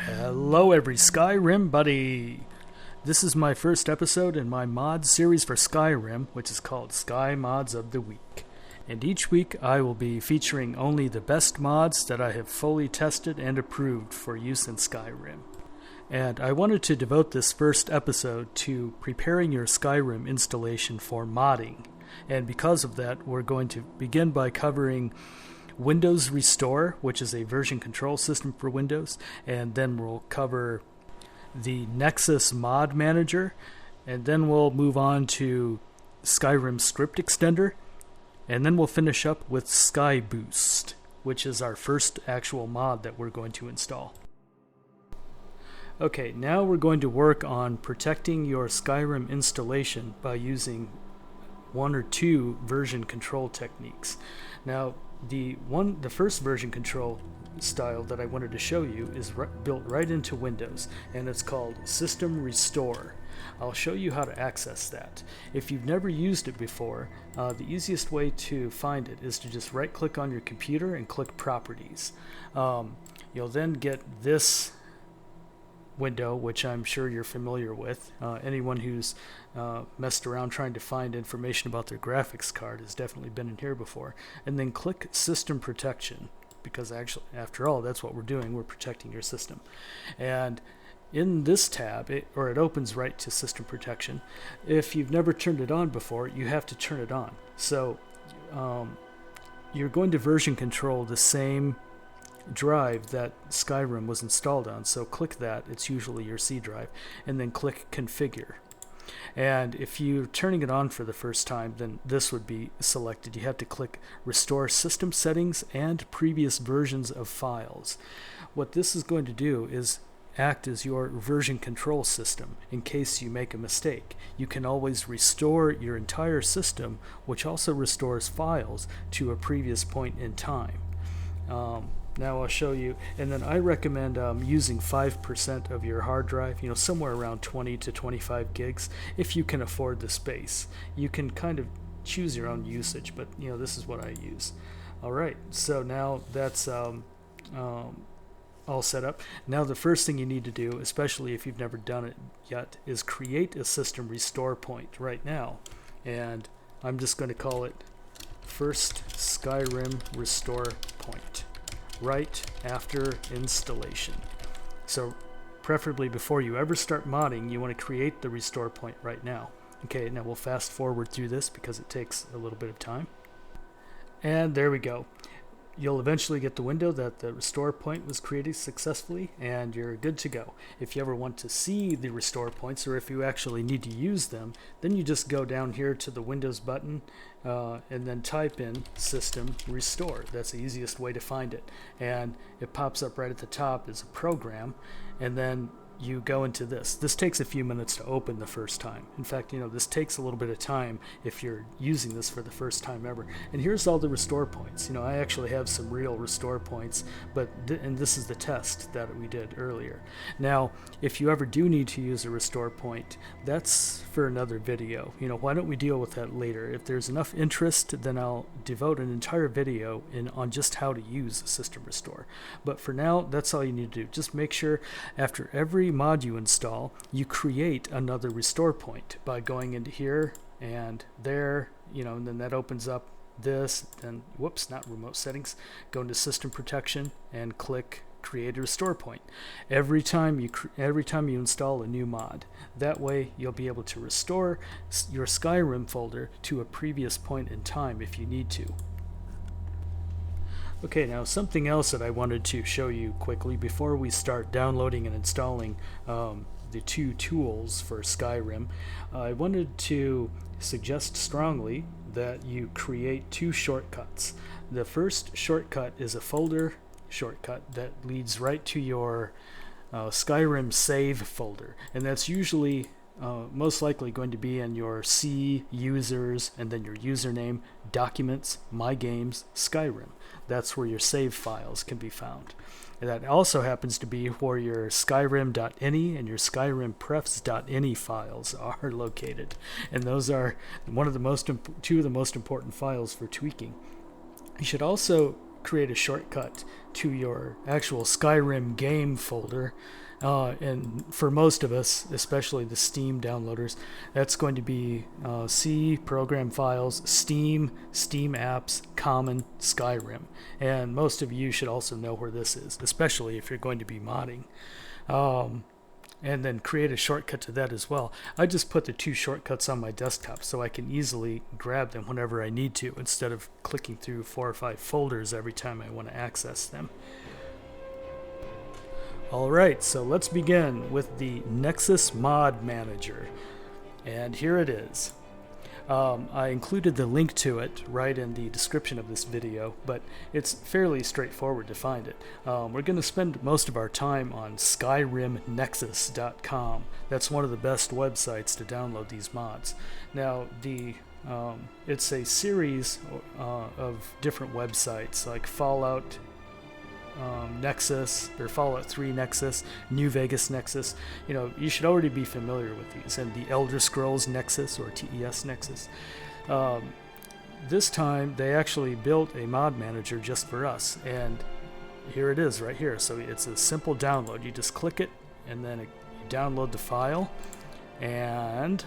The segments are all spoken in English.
Hello every Skyrim buddy! This is my first episode in my mod series for Skyrim, which is called Skymods of the Week. And each week I will be featuring only the best mods that I have fully tested and approved for use in Skyrim. And I wanted to devote this first episode to preparing your Skyrim installation for modding. And because of that, we're going to begin by covering Windows Restore, which is a version control system for Windows, and then we'll cover the Nexus mod manager, and then we'll move on to Skyrim script extender, and then we'll finish up with Skyboost, which is our first actual mod that we're going to install. Okay, now we're going to work on protecting your Skyrim installation by using one or two version control techniques. Now, the first version control style that I wanted to show you is built right into Windows, and it's called System Restore. I'll show you how to access that. If you've never used it before, the easiest way to find it is to just right click on your computer and click Properties. You'll then get this window, which I'm sure you're familiar with. Anyone who's messed around trying to find information about their graphics card has definitely been in here before. And then click System Protection, because actually, after all, that's what we're doing. We're protecting your system. And in this tab, it opens right to System Protection. If you've never turned it on before, you have to turn it on. So you're going to version control the same drive that Skyrim was installed on, so click that. It's usually your C drive, and then click Configure. And if you're turning it on for the first time, then this would be selected. You have to click Restore System Settings and Previous Versions of Files. What this is going to do is act as your version control system in case you make a mistake. You can always restore your entire system, which also restores files to a previous point in time. Now I'll show you, and then I recommend using 5% of your hard drive, somewhere around 20 to 25 gigs, if you can afford the space. You can kind of choose your own usage, but this is what I use. Alright, so now that's all set up. Now the first thing you need to do, especially if you've never done it yet, is create a system restore point right now. And I'm just going to call it First Skyrim Restore Point, right after installation. So preferably before you ever start modding, you want to create the restore point right now. Okay, now we'll fast forward through this because it takes a little bit of time. And there we go. You'll eventually get the window that the restore point was created successfully, and you're good to go. If you ever want to see the restore points, or if you actually need to use them, then you just go down here to the Windows button and then type in System Restore. That's the easiest way to find it. And it pops up right at the top as a program, and then you go into this. This takes a few minutes to open the first time. In fact, this takes a little bit of time if you're using this for the first time ever. And here's all the restore points. I actually have some real restore points, and this is the test that we did earlier. Now, if you ever do need to use a restore point, that's for another video. Why don't we deal with that later? If there's enough interest, then I'll devote an entire video on just how to use System Restore. But for now, that's all you need to do. Just make sure after every mod you install, you create another restore point by going into here and there, and then that opens up this, then not remote settings, go into System Protection and click Create a Restore Point every time you install a new mod. That way you'll be able to restore your Skyrim folder to a previous point in time if you need to. Okay, now something else that I wanted to show you quickly before we start downloading and installing the two tools for Skyrim. I wanted to suggest strongly that you create two shortcuts. The first shortcut is a folder shortcut that leads right to your Skyrim save folder, and that's usually most likely going to be in your C, users, and then your username, documents, my games, Skyrim. That's where your save files can be found. And that also happens to be where your skyrim.ini and your skyrimprefs.ini files are located. And those are two of the most important files for tweaking. You should also create a shortcut to your actual Skyrim game folder. And for most of us, especially the Steam downloaders, that's going to be C, program files, Steam, Steam apps, common, Skyrim. And most of you should also know where this is, especially if you're going to be modding. And then create a shortcut to that as well. I just put the two shortcuts on my desktop so I can easily grab them whenever I need to, instead of clicking through 4 or 5 folders every time I want to access them. Alright, so let's begin with the Nexus Mod Manager. And here it is. I included the link to it right in the description of this video, but it's fairly straightforward to find it. We're going to spend most of our time on SkyrimNexus.com. That's one of the best websites to download these mods. Now, it's a series of different websites like Fallout Nexus, or Fallout 3 Nexus, New Vegas Nexus. You should already be familiar with these, and the Elder Scrolls Nexus, or TES Nexus. This time they actually built a mod manager just for us, and here it is right here. So it's a simple download. You just click it, and then you download the file, and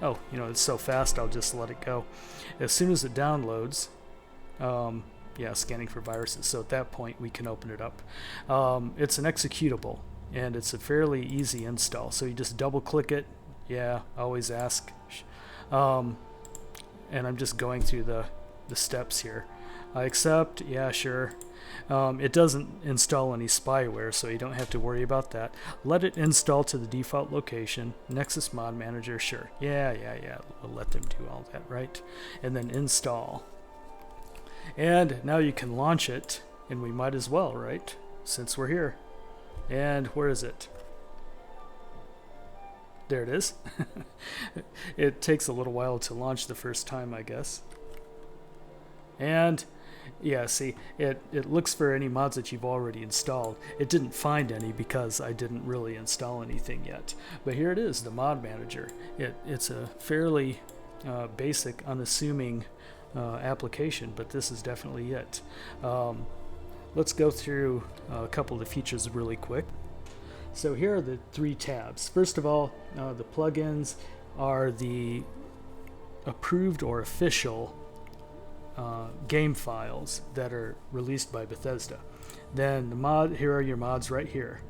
it's so fast I'll just let it go. As soon as it downloads, scanning for viruses. So at that point, we can open it up. It's an executable, and it's a fairly easy install. So you just double click it. Yeah, always ask. And I'm just going through the steps here. I accept. Yeah, sure. It doesn't install any spyware, so you don't have to worry about that. Let it install to the default location. Nexus Mod Manager, sure. Yeah. We'll let them do all that, right? And then install. And now you can launch it, and we might as well, right? Since we're here. And where is it? There it is. It takes a little while to launch the first time, I guess. And yeah, see, it looks for any mods that you've already installed. It didn't find any because I didn't really install anything yet. But here it is, the Mod Manager. It's a fairly basic, unassuming application, but this is definitely it. Let's go through a couple of the features really quick. So here are the 3 tabs. First of all, the plugins are the approved or official game files that are released by Bethesda. Then here are your mods right here,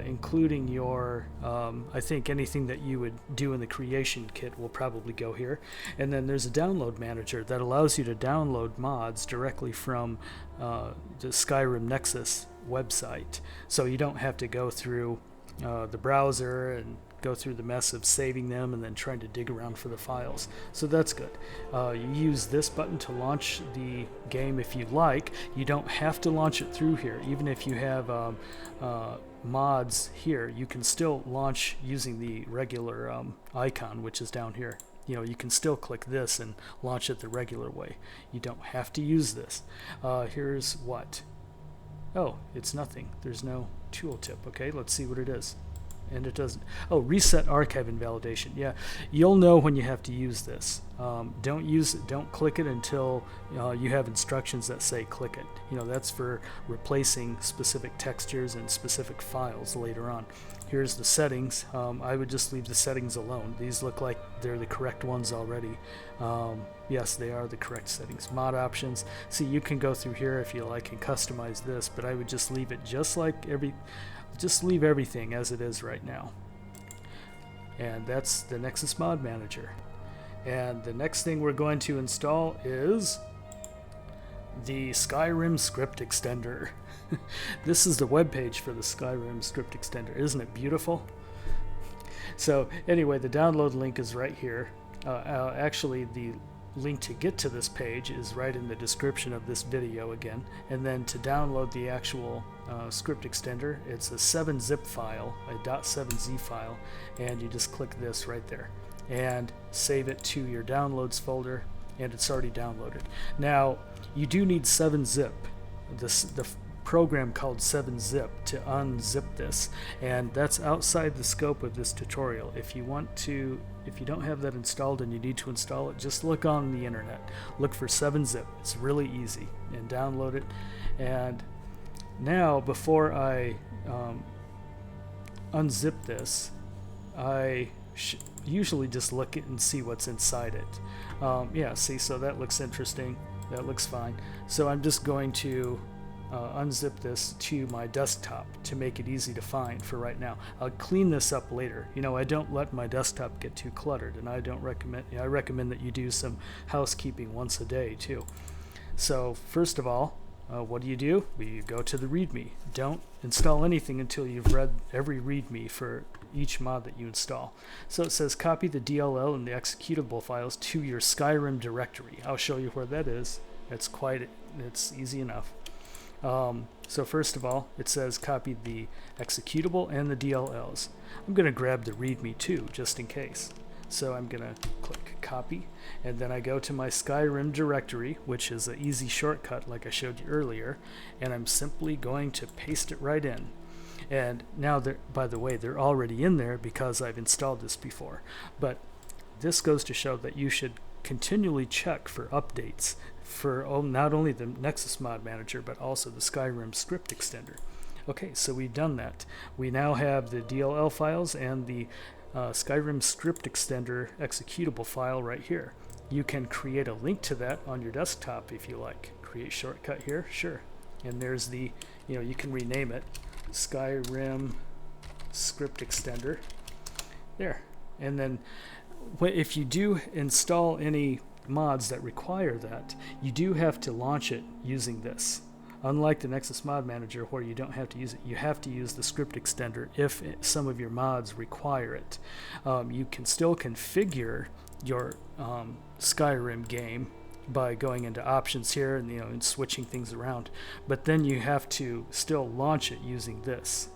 including your, I think anything that you would do in the creation kit will probably go here. And then there's a download manager that allows you to download mods directly from the Skyrim Nexus website. So you don't have to go through the browser and go through the mess of saving them and then trying to dig around for the files. So that's good. You use this button to launch the game if you like. You don't have to launch it through here. Even if you have mods here, you can still launch using the regular icon, which is down here. You can still click this and launch it the regular way. You don't have to use this. Here's what? Oh, it's nothing. There's no tooltip. Okay, let's see what it is. And it doesn't. Oh, reset archive invalidation. Yeah, you'll know when you have to use this. Don't use it. Don't click it until you have instructions that say click it. That's for replacing specific textures and specific files later on. Here's the settings. I would just leave the settings alone. These look like they're the correct ones already. Yes, they are the correct settings. Mod options. See, you can go through here if you like and customize this, but I would just leave it just leave everything as it is right now. And that's the Nexus Mod Manager. And the next thing we're going to install is the Skyrim Script Extender. This is the web page for the Skyrim Script Extender. Isn't it beautiful? So anyway, the download link is right here. Actually, the link to get to this page is right in the description of this video again. And then to download the actual script extender, it's a 7-zip file, a .7z file, and you just click this right there and save it to your downloads folder, and it's already downloaded. Now, you do need 7-zip, the program called 7-zip, to unzip this, and that's outside the scope of this tutorial. If you don't have that installed and you need to install it, just look on the internet, look for 7-zip. It's really easy, and download it. And now, before I unzip this, I usually just look at and see what's inside it. Yeah, see, so that looks interesting, that looks fine. So I'm just going to unzip this to my desktop to make it easy to find for right now. I'll clean this up later. You know, I don't let my desktop get too cluttered, and I recommend that you do some housekeeping once a day too. So first of all, what do? You go to the README. Don't install anything until you've read every README for each mod that you install. So it says copy the DLL and the executable files to your Skyrim directory. I'll show you where that is. It's easy enough. So first of all, it says copy the executable and the DLLs. I'm going to grab the README too, just in case. So I'm going to click copy, and then I go to my Skyrim directory, which is an easy shortcut like I showed you earlier, and I'm simply going to paste it right in. And now, by the way, they're already in there because I've installed this before. But this goes to show that you should continually check for updates for not only the Nexus mod manager, but also the Skyrim script extender. Okay, so we've done that. We now have the DLL files and the Skyrim script extender executable file right here. You can create a link to that on your desktop if you like. Create shortcut here, sure. And there's the, you can rename it Skyrim script extender. There. And then if you do install any mods that require that, you do have to launch it using this. Unlike the Nexus Mod Manager, where you don't have to use it, you have to use the script extender if some of your mods require it. You can still configure your Skyrim game by going into options here and and switching things around, but then you have to still launch it using this.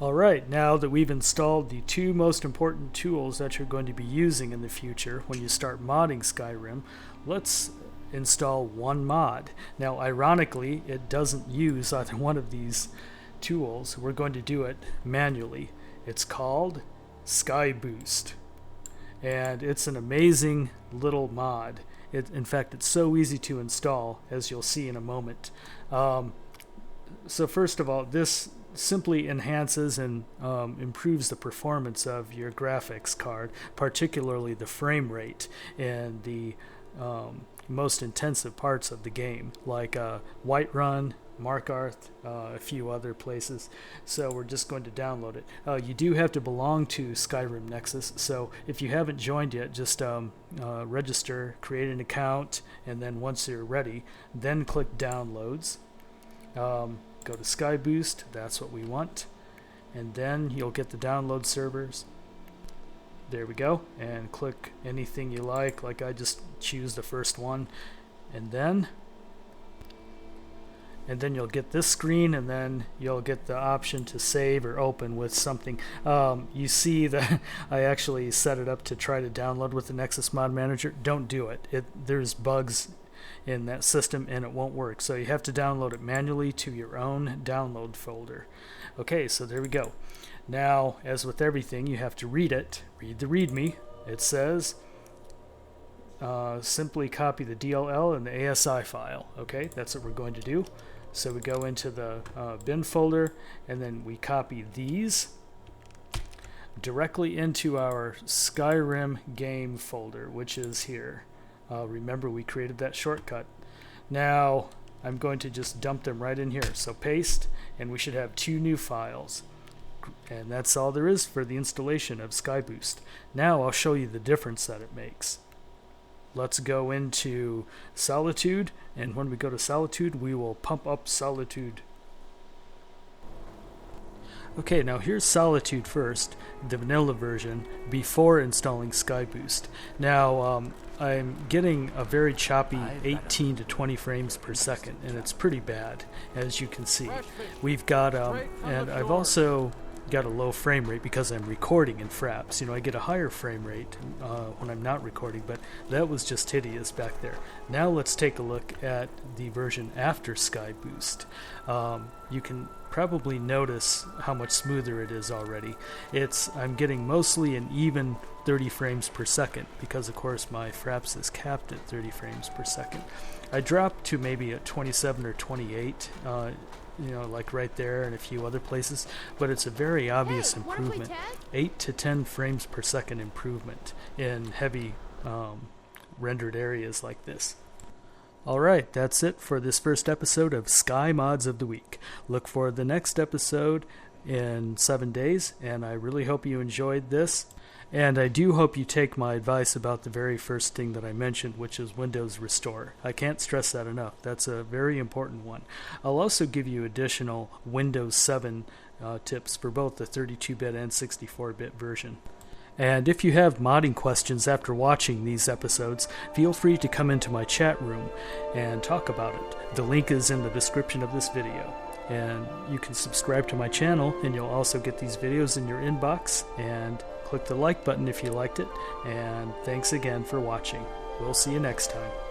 Alright, now that we've installed the two most important tools that you're going to be using in the future when you start modding Skyrim, let's install one mod. Now ironically, it doesn't use either one of these tools. We're going to do it manually. It's called Skyboost, and it's an amazing little mod. In fact, it's so easy to install, as you'll see in a moment. So first of all, this simply enhances and improves the performance of your graphics card, particularly the frame rate and the most intensive parts of the game, like Whiterun, Markarth, a few other places. So we're just going to download it. You do have to belong to Skyrim Nexus, so if you haven't joined yet, just register, create an account, and then once you're ready, then click Downloads. Go to Skyboost, that's what we want, and then you'll get the download servers. There we go, and click anything you like I just choose the first one, and then you'll get this screen, and then you'll get the option to save or open with something. You see that I actually set it up to try to download with the Nexus Mod Manager. Don't do it. There's bugs in that system and it won't work, so you have to download it manually to your own download folder. Okay, so there we go. Now, as with everything, you have to read it. Read the README. It says simply copy the DLL and the ASI file. Okay, that's what we're going to do. So we go into the bin folder, and then we copy these directly into our Skyrim game folder, which is here. Remember, we created that shortcut. Now I'm going to just dump them right in here. So paste, and we should have two new files. And that's all there is for the installation of Skyboost. Now I'll show you the difference that it makes. Let's go into Solitude, and when we go to Solitude, we will pump up Solitude. Okay, now here's Solitude first, the vanilla version, before installing Skyboost. Now, I'm getting a very choppy 18 to 20 frames per second, and it's pretty bad, as you can see. We've got, and I've also got a low frame rate because I'm recording in fraps. You know, I get a higher frame rate when I'm not recording, but that was just hideous back there. Now let's take a look at the version after Skyboost. You can probably notice how much smoother it is already. I'm getting mostly an even 30 frames per second because of course my fraps is capped at 30 frames per second. I dropped to maybe at 27 or 28, you know, like right there and a few other places, but it's a very obvious improvement. 8 to 10 frames per second improvement in heavy rendered areas like this. Alright, that's it for this first episode of Skymods of the Week. Look for the next episode in 7 days, and I really hope you enjoyed this. And I do hope you take my advice about the very first thing that I mentioned, which is Windows Restore. I can't stress that enough. That's a very important one. I'll also give you additional Windows 7 tips for both the 32-bit and 64-bit version. And if you have modding questions after watching these episodes, feel free to come into my chat room and talk about it. The link is in the description of this video. And you can subscribe to my channel, and you'll also get these videos in your inbox. And click the like button if you liked it. And thanks again for watching. We'll see you next time.